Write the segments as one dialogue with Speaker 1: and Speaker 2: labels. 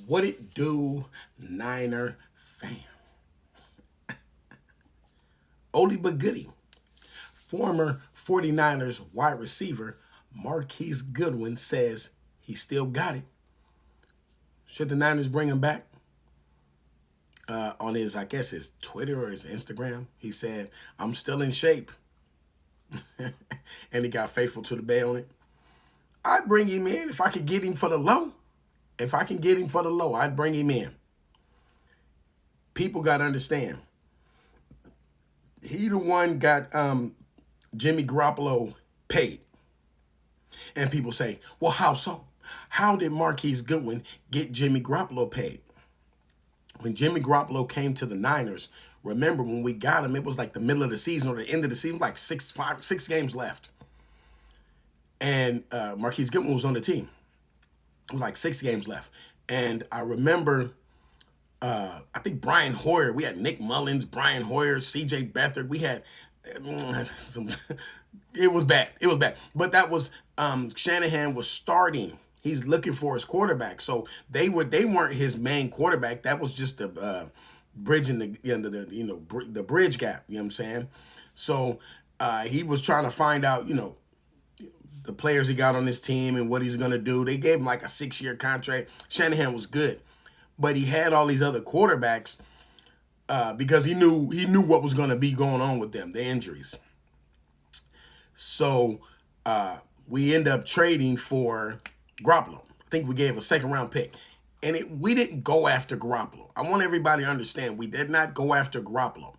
Speaker 1: What it do, Niner fam? Oldie but goodie. Former 49ers wide receiver Marquise Goodwin says he still got it. Should the Niners bring him back? On his, I guess, his Twitter or his Instagram, he said, "I'm still in shape." And he got faithful to the bay on it. I'd bring him in if I could get him for the low. If I can get him for the low, I'd bring him in. People got to understand. He the one got Jimmy Garoppolo paid. And people say, well, how so? How did Marquise Goodwin get Jimmy Garoppolo paid? When Jimmy Garoppolo came to the Niners, remember when we got him, it was like the middle of the season or the end of the season, like six games left. And Marquise Goodwin was on the team. It was like 6 games left. And I remember, I think Brian Hoyer, we had Nick Mullins, Brian Hoyer, CJ Beathard. We had some, it was bad. It was bad. But that was, Shanahan was starting. He's looking for his quarterback. So they weren't his main quarterback. That was just the bridging the bridge gap. You know what I'm saying? So he was trying to find out, the players he got on his team and what he's going to do. They gave him like a 6-year contract. Shanahan was good. But he had all these other quarterbacks because he knew what was going to be going on with them, the injuries. So we end up trading for Garoppolo. I think we gave a 2nd-round pick. And we didn't go after Garoppolo. I want everybody to understand, we did not go after Garoppolo.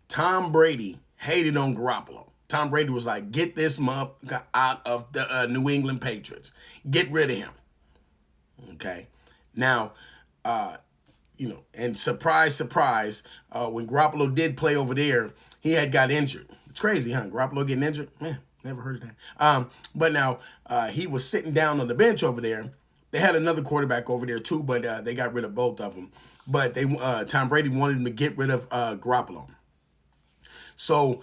Speaker 1: Tom Brady hated on Garoppolo. Tom Brady was like, get this motherfucker out of the New England Patriots. Get rid of him. Okay? Now, and surprise, surprise, when Garoppolo did play over there, he had got injured. It's crazy, huh? Garoppolo getting injured? Man, never heard of that. But now, he was sitting down on the bench over there. They had another quarterback over there too, but they got rid of both of them. But Tom Brady wanted him to get rid of Garoppolo. So,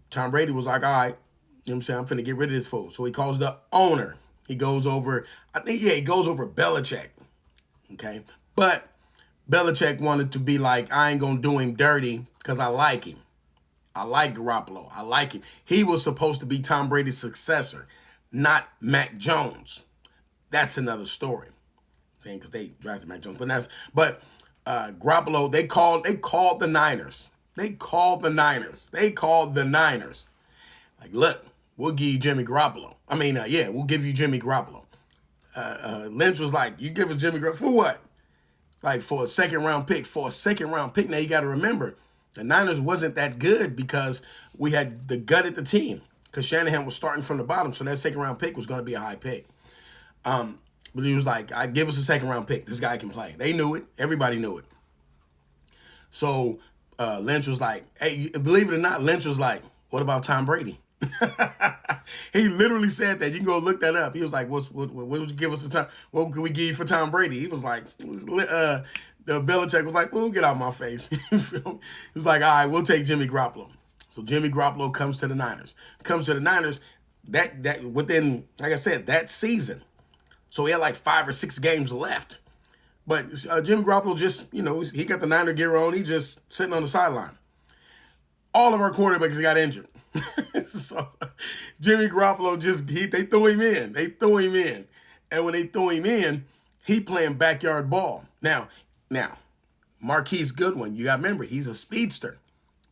Speaker 1: Tom Brady was like, all right, you know what I'm saying? I'm finna get rid of this fool. So he calls the owner. He goes over, he goes over Belichick. Okay? But Belichick wanted to be like, I ain't gonna do him dirty because I like him. I like Garoppolo. I like him. He was supposed to be Tom Brady's successor, not Mac Jones. That's another story. Saying because they drafted Mac Jones. But Garoppolo, they called the Niners. They called the Niners. Like, look, we'll give you Jimmy Garoppolo. We'll give you Jimmy Garoppolo. Lynch was like, you give us Jimmy Garoppolo for what? Like for a 2nd-round pick. For a 2nd-round pick. Now you got to remember, the Niners wasn't that good because we had the gut at the team. Because Shanahan was starting from the bottom, so that 2nd-round pick was going to be a high pick. But he was like, give us a 2nd-round pick. This guy can play. They knew it. Everybody knew it. So Lynch was like, hey, believe it or not, Lynch was like, what about Tom Brady? He literally said that. You can go look that up. He was like, what would you give us a time? What could we give you for Tom Brady? He was like, the Belichick was like, well, get out of my face. He was like, all right, we'll take Jimmy Garoppolo. So Jimmy Garoppolo comes to the Niners. That within, like I said, that season. So he had like 5 or 6 games left. But Jimmy Garoppolo just, he got the Niner gear on. He just sitting on the sideline. All of our quarterbacks got injured. So Jimmy Garoppolo they threw him in. And when they threw him in, he playing backyard ball. Now, Marquise Goodwin, you got to remember, he's a speedster.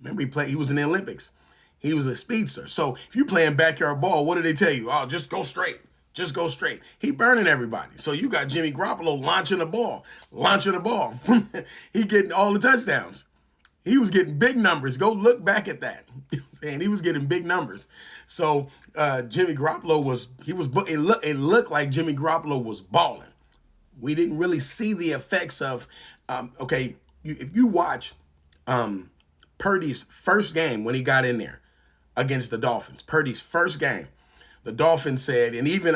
Speaker 1: Remember, he was in the Olympics. He was a speedster. So if you're playing backyard ball, what do they tell you? Oh, just go straight. Just go straight. He burning everybody. So you got Jimmy Garoppolo launching the ball. He getting all the touchdowns. He was getting big numbers. Go look back at that. And he was getting big numbers. So Jimmy Garoppolo it looked like Jimmy Garoppolo was balling. We didn't really see the effects of, if you watch Purdy's first game when he got in there against the Dolphins, Purdy's first game, the Dolphins said, and even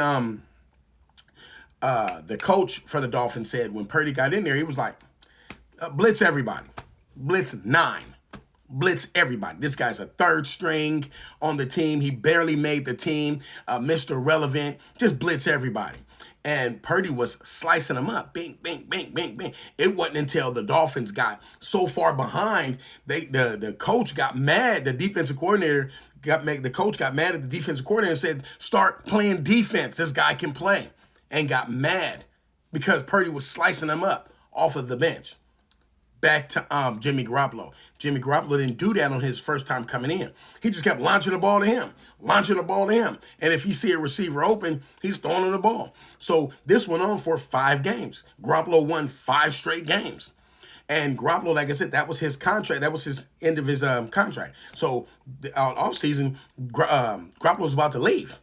Speaker 1: the coach for the Dolphins said when Purdy got in there, he was like, blitz everybody. Blitz 9. Blitz everybody. This guy's a 3rd string on the team. He barely made the team. Mr. Relevant. Just blitz everybody. And Purdy was slicing them up. Bing, bing, bing, bing, bing. It wasn't until the Dolphins got so far behind, the coach got mad. The defensive coordinator the coach got mad at the defensive coordinator and said, start playing defense. This guy can play. And got mad because Purdy was slicing them up off of the bench. Back to Jimmy Garoppolo. Jimmy Garoppolo didn't do that on his first time coming in. He just kept launching the ball to him, launching the ball to him. And if he see a receiver open, he's throwing him the ball. So this went on for 5 games. Garoppolo won 5 straight games. And Garoppolo, like I said, that was his contract. That was his end of his contract. So the offseason, Garoppolo was about to leave.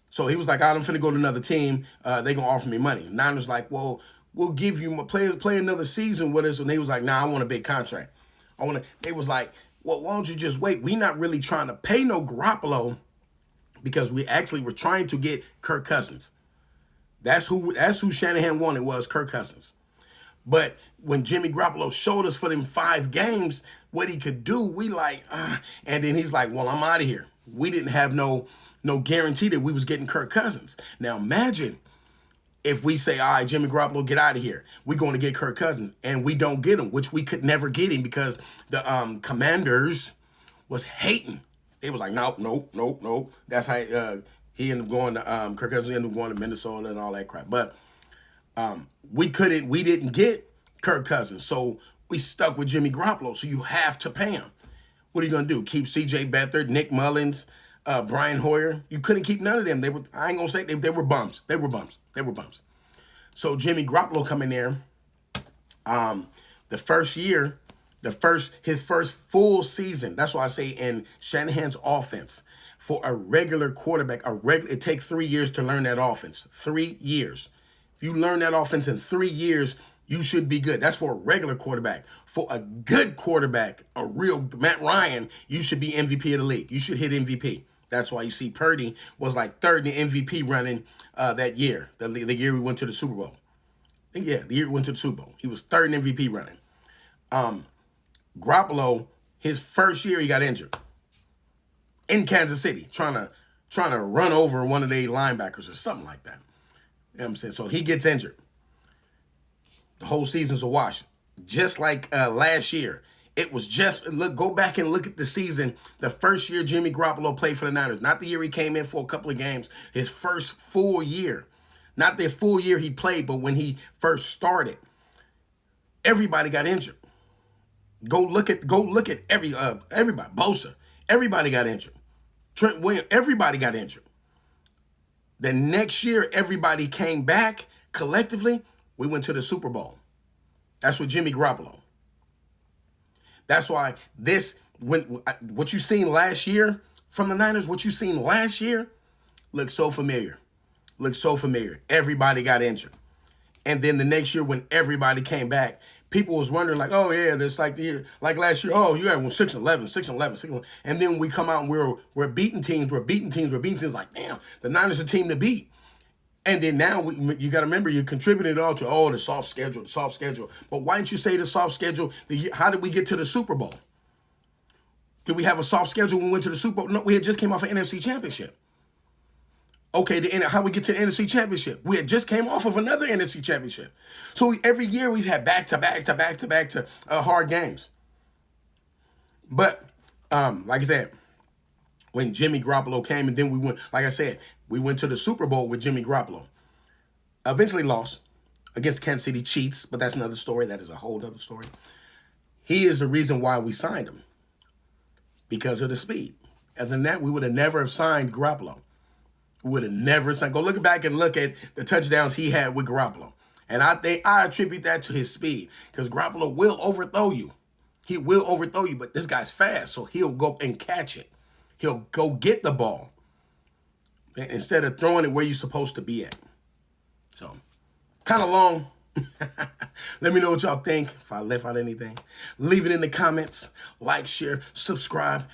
Speaker 1: So he was like, I'm finna go to another team. They gonna offer me money. Niners like, well, we'll give you play another season with us. And they was like, nah, I want a big contract. They was like, well, why don't you just wait? We not really trying to pay no Garoppolo because we actually were trying to get Kirk Cousins. That's who Shanahan wanted, was Kirk Cousins. But when Jimmy Garoppolo showed us for them 5 games what he could do, we like, and then he's like, well, I'm out of here. We didn't have no guarantee that we was getting Kirk Cousins. Now imagine if we say, all right, Jimmy Garoppolo, get out of here. We're going to get Kirk Cousins, and we don't get him, which we could never get him because the Commanders was hating. They was like, nope. That's how he ended up going to Kirk Cousins ended up going to Minnesota and all that crap. But we didn't get Kirk Cousins, so we stuck with Jimmy Garoppolo. So you have to pay him. What are you gonna do? Keep C.J. Beathard, Nick Mullins, Brian Hoyer? You couldn't keep none of them. I ain't gonna say they were bums. They were bums. So Jimmy Garoppolo come in there. The first year, his first full season. That's why I say in Shanahan's offense, for a regular quarterback, it takes 3 years to learn that offense. 3 years. If you learn that offense in 3 years, you should be good. That's for a regular quarterback. For a good quarterback, a real Matt Ryan, you should be MVP of the league. You should hit MVP. That's why you see Purdy was like 3rd in the MVP running that year, the year we went to the Super Bowl. Yeah, the year we went to the Super Bowl. He was 3rd in MVP running. Garoppolo, his first year, he got injured in Kansas City, trying to run over one of their linebackers or something like that. You know what I'm saying? So he gets injured. The whole season's a wash. Just like last year. It was go back and look at the season. The first year Jimmy Garoppolo played for the Niners. Not the year he came in for a couple of games. His first full year. Not the full year he played, but when he first started. Everybody got injured. Go look at everybody. Bosa. Everybody got injured. Trent Williams. Everybody got injured. The next year, everybody came back collectively. We went to the Super Bowl. That's with Jimmy Garoppolo. That's why what you seen last year from the Niners, what you seen last year, looks so familiar. Everybody got injured. And then the next year when everybody came back, people was wondering like, oh yeah, this like the year, like last year, oh you had 6-11. And then we come out and we're beating teams like, damn, the Niners are a team to beat. And then now you got to remember you contributed all to the soft schedule. But why didn't you say the soft schedule? How did we get to the Super Bowl? Did we have a soft schedule when we went to the Super Bowl? No, we had just came off an NFC Championship. Okay, how we get to the NFC Championship? We had just came off of another NFC Championship. So every year we've had back to hard games. But like I said, when Jimmy Garoppolo came and then we went, like I said, we went to the Super Bowl with Jimmy Garoppolo. Eventually lost against Kansas City Chiefs, but that's another story. That is a whole other story. He is the reason why we signed him. Because of the speed. Other than that, we would have never have signed Garoppolo. We would have never signed. Go look back and look at the touchdowns he had with Garoppolo. And I attribute that to his speed. Because Garoppolo will overthrow you. He will overthrow you, but this guy's fast, so he'll go and catch it. He'll go get the ball instead of throwing it where you're supposed to be at. So, kind of long. Let me know what y'all think. If I left out anything, leave it in the comments. Like, share, subscribe.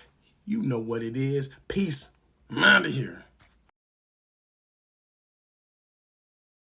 Speaker 1: You know what it is. Peace. I'm out of here.